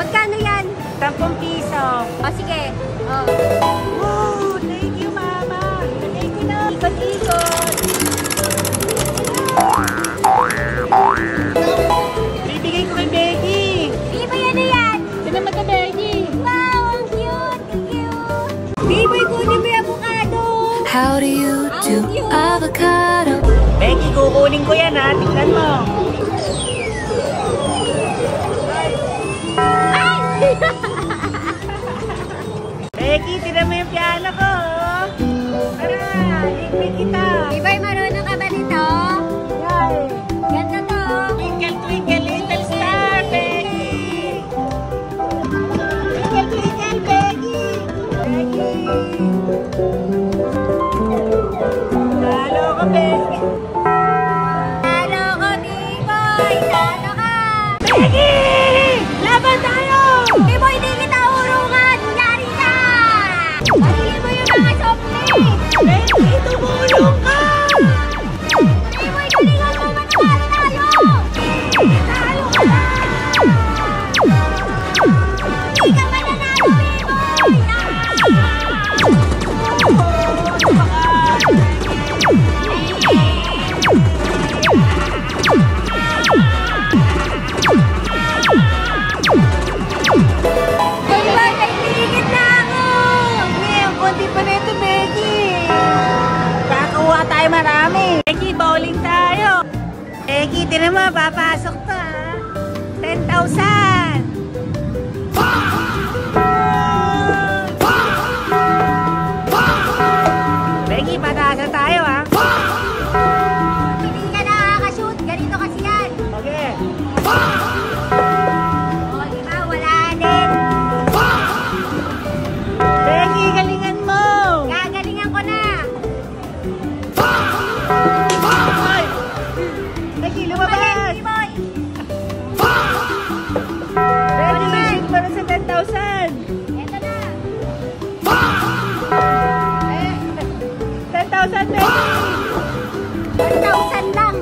Magkano yan? 10 piso. O, sige. Oh. Wow, thank you, Mama. Thank you na. Ikot-ikot. Bibigay ko kay Becky. Biboy, ano yan? Salamat ka, Becky. Wow, ang cute. Thank you. Biboy, kunin mo yung avocado. How do you do avocado? Becky, kukunin ko yan, ha. Tingnan mo. Becky, tinan mo yung piano ko. Tara, libre kita. Biboy, marunong ka ba nito? Yan. Ganda to. Twinkle, twinkle, little star, Becky. Twinkle, twinkle, Becky. Becky. Talo ko, Becky. Talo ko, Biboy. Talo ka. Becky! Laban tayo! Biboy, di kita urungan. Yari ka. Pagili mo yung mga softly. Becky, tumulong ka! Biboy, galingan mo. Mananalo tayo. Talo ka na! Hindi ka mananalo, Biboy. Biboy, kaitigit na ako. Ang konti pa na ito, Becky. Kakakuha tayo marami. Becky, bowling tayo. Becky, tinan mo, papasok to, ha? 10,000. Becky, pataas na tayo, ha? Hindi ka nakakashoot. Ganito kasi yan. Okay. O, di ba? Wala din. Becky, galingan mo. Gagalingan ko na. Ay! Becky, lumabas. Biboy. Becky, shoot para sa 10,000. Eto na. 10,000, Becky. 1,000 lang.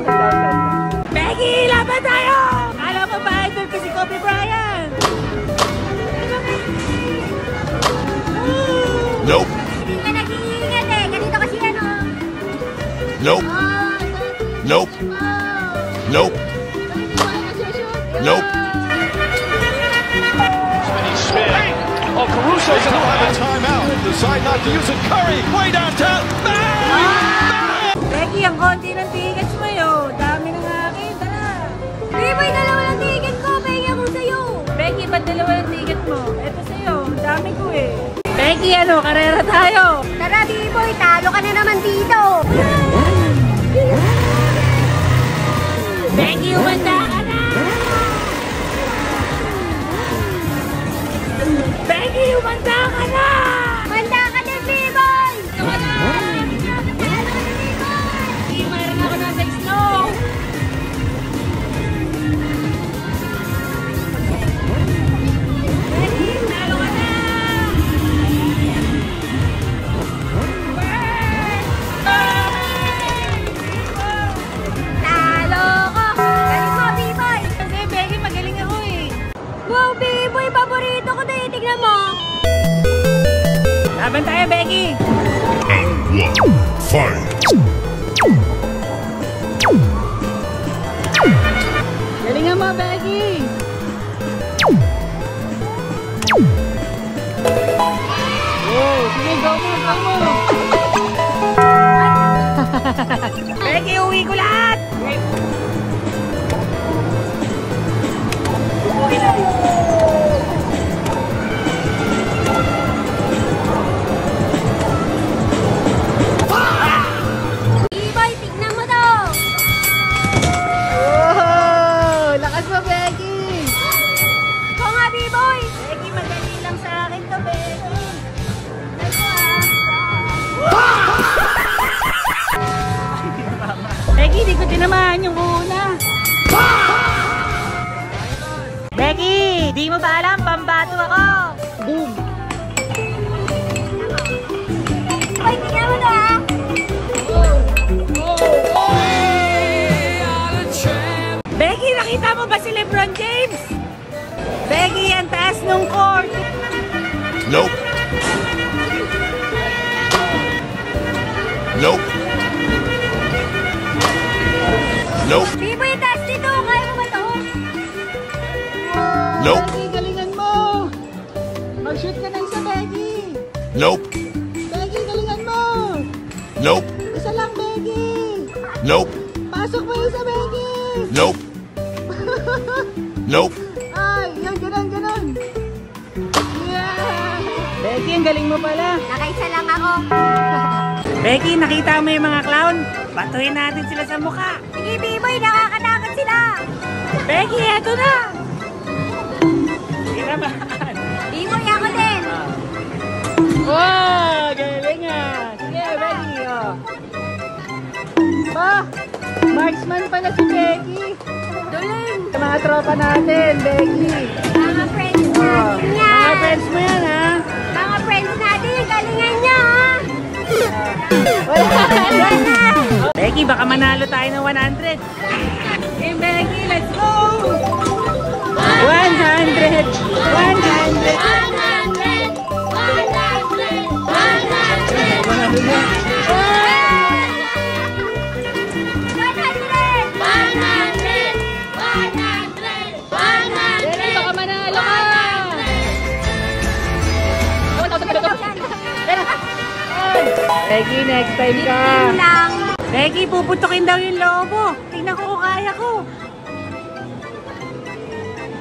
Becky, laban tayo! Alam mo ba, idol ko si Kobe Bryant? Nope. Hindi ka nag-iingat eh. Ganito kasi yan, oh. Nope. Oh, Nope. Nope. Nope. Smith. Oh, Caruso's going to have a timeout. Decide not to use it. Curry, way downtown. Becky, ang konti ng tickets mo yun. Dami ng akin. Tara. Biboy, dalawa lang ticket ko. Pahinga ko sa'yo. Becky, ba't dalawa yung ticket mo? Ito sa'yo. Dami ko eh. Becky, ano? Karera tayo. Tara, Biboy. Talo ka na naman dito. Becky, umanda ka na! Becky, umanda ka na! Manda ka din, Biboy. Wala! Becky, mayroon ako na sa snow. Becky, talo ka na! Talo ko. Galing mo, Biboy. Kasi Becky, magaling ako eh. Wow, Biboy. Paborito ko na. Tignan mo. Laban tayo, Becky! Round one. Fight. Galingan mo, Becky! Wow, sige, go mo, go mo! Becky, uwi ko lahat! Biboy, tignan mo to. Oh, lakas mo, Becky! Ikaw nga, Biboy. Becky, madali lang sa akin to, Becky! Becky, di ko tinamaan yung una! Becky, di mo ba alam, pambato ako! Boom! Biboy, tignan mo to, ha. Becky, nakita mo ba si LeBron James? Becky, ang taas Nope. Nope. Nope. Biboy, taas dito. Kaya mo ba ito? Nope. Becky, galingan mo. Mag-shoot ka na isa, Becky. Nope. Becky, galingan mo. Nope. Isa lang, Becky. Nope. Pasok mo isa, Becky. Nope. Nope. Ay, yan, ganon. Yeah! Becky, ang galing mo pala. Nakaisa lang ako. Becky, nakita mo yung mga clown? Batuhin natin sila sa mukha. Sige, Biboy, nakakatakot sila. Becky, eto na. Sige naman. Biboy, ako din. Wow, galing ah. Sige, Becky. Oh. Marksman pala si Becky. Duling. Sa mga tropa natin, Becky. Mga friends natin yan. Mga friends mo yan, ha? Mga friends natin, galingan nyo, ha? Becky, baka manalo tayo ng 100. Game, Becky, let's go! 100! 100! Baka manalo ka! Becky, next time ka! lang. Becky, puputukin daw yung lobo. Tingnan ko kung kaya ko.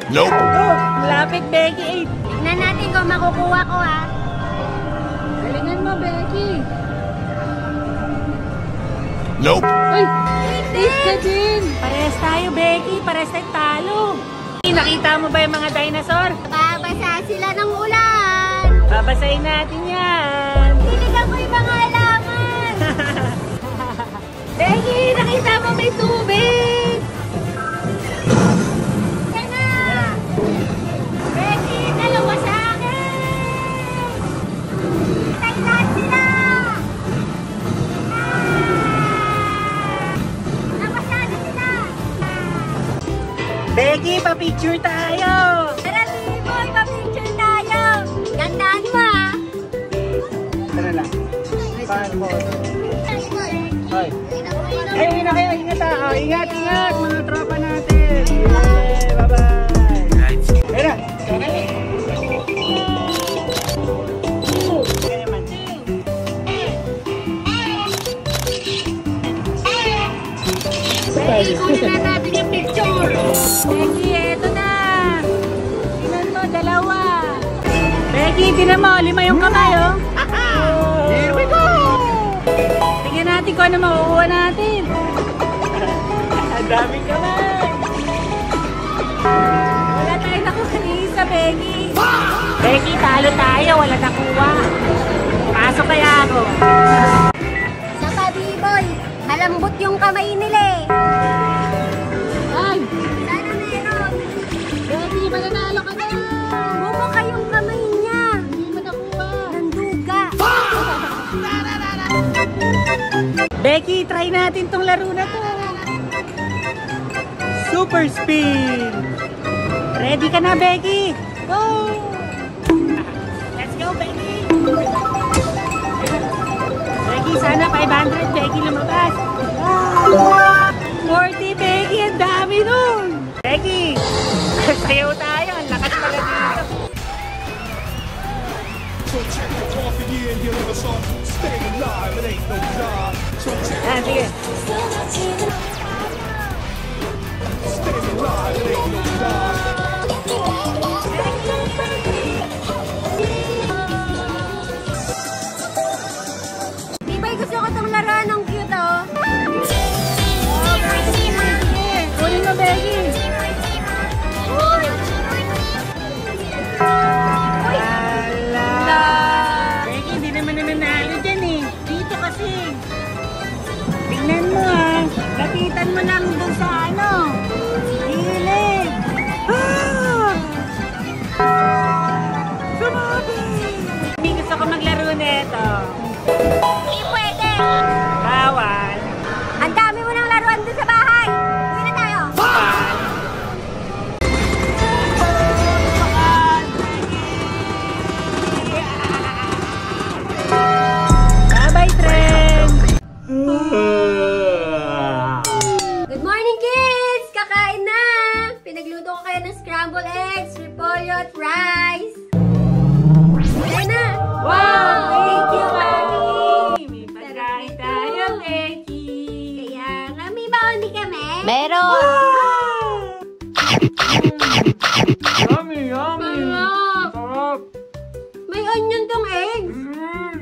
Nope. Oh, malapit, Becky. Tignan natin kung makukuha ko, ha? Galingan mo, Becky. Nope. Ay, taste ka din. Parehas tayo, Becky. Parehas tayo talo. Nakita mo ba yung mga dinosaur? Babasa sila ng ulan. Babasahin natin yan. Tinigan ko yung mga halaman. Becky, nakita mo may tubig. Sana. Becky, dalawa sa akin. Tay lahat sila. Napasado sila. Becky, pa-picture tayo. Tara, Biboy, pa-picture tayo. Gandaan mo, ha? Tara lang. Paano mo? Hoy. Ay, uwi na kayo. Ingat ha. Oh, ingat, mga tropa natin. Okay, bye-bye. Tara. Okay. Okay naman. Becky, kunin na natin yung picture. Becky, eto na. Tingnan mo, dalawa. Becky, tingnan mo, 5 yung kamay, oh. Here we go! Tingnan natin kung ano makukuha natin. Ang daming kamay. Wala tayo nakuha ni isa, Becky. Becky, talo tayo. Wala nakuha. Pasok kaya ako. Sa pa, Biboy. Malambot yung kamay nila, eh. Ay, Sana meron. Becky, mananalo ka na. Bumuka yung kamay niya. Hindi mo nakuha. Nanduga. Becky, try natin tong laro na to. Super spin. Ready ka na, Becky? Go! Let's go, Becky! Becky, sana 500. Becky, lumabas. 40, Becky. Ang dami nun. Becky, sayaw tayo. Ang lakas pala dito. So check the coffee year and you live a song. Stay alive, it ain't no job. So check Yan, sige. stay alive, it ain't no job. Biboy, gusto ko itong laruan ng cute, oh. Kunin mo, Becky. Yummy, yummy. Sarap. Sarap. May onion tong eggs.